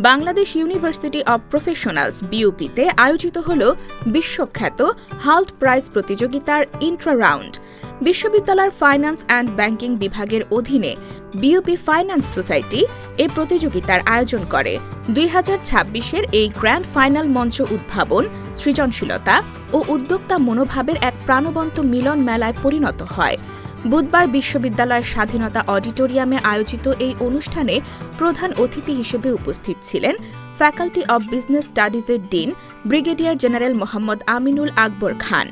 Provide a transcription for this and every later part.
Bangladesh university of professionals বিইউপিতে আয়োজিত হল বিশ্বখ্যাত হাল্ট প্রাইজ প্রতিযোগিতার ইন্ট্রা রাউন্ড। বিশ্ববিদ্যালয়ের ফাইন্যান্স অ্যান্ড ব্যাংকিং বিভাগের অধীনে বিইউপি ফাইন্যান্স সোসাইটি এই প্রতিযোগিতার আয়োজন করে। 2026-এর এই গ্র্যান্ড ফাইনাল মঞ্চ উদ্ভাবন, সৃজনশীলতা ও উদ্যোক্তা মনোভাবের এক প্রাণবন্ত মিলন মেলায় পরিণত হয়। বুধবার বিশ্ববিদ্যালয়ের স্বাধীনতা অডিটোরিয়ামে আয়োজিত এই অনুষ্ঠানে প্রধান অতিথি হিসেবে উপস্থিত ছিলেন ফ্যাকাল্টি অব বিজনেস স্টাডিজের dean brigadier general Mohammad Aminul Akbar Khan.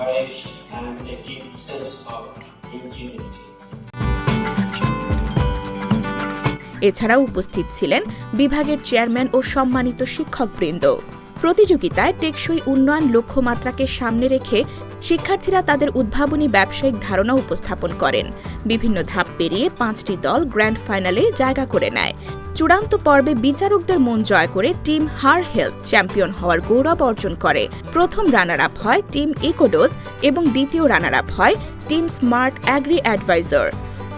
Courage and a deep sense of ingenuity. এছাড়াও উপস্থিত ছিলেন বিভাগের চেয়ারম্যান ও সম্মানিত শিক্ষকবৃন্দ। প্রতিযোগিতায় টেকসই উন্নয়ন লক্ষ্যমাত্রাকে সামনে রেখে শিক্ষার্থীরা তাদের উদ্ভাবনী ব্যবসায়িক ধারণা উপস্থাপন করেন। বিভিন্ন ধাপ পেরিয়ে 5টি দল গ্র্যান্ড ফাইনালে জায়গা করে নেয়। চূড়ান্ত পর্বে বিচারকদের মন জয় করে টিম হার হেলথ চ্যাম্পিয়ন হওয়ার গৌরব অর্জন করে। প্রথম রানার আপ হয় টিম ইকোডোজ এবং দ্বিতীয় রানার আপ হয় টিম স্মার্ট অ্যাগ্রি অ্যাডভাইজার।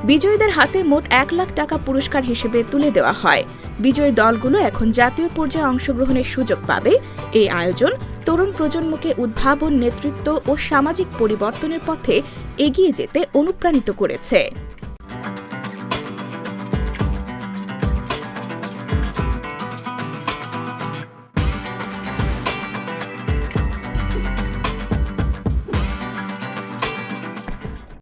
বিজয়ীদের হাতে মোট 1 লাখ টাকা পুরস্কার হিসেবে তুলে দেওয়া হয়। বিজয়ী দলগুলো এখন জাতীয় পর্যায়ে অংশগ্রহণের সুযোগ পাবে। এই আয়োজন তরুণ প্রজন্মকে উদ্ভাবন, নেতৃত্ব ও সামাজিক পরিবর্তনের পথে এগিয়ে যেতে অনুপ্রাণিত করেছে।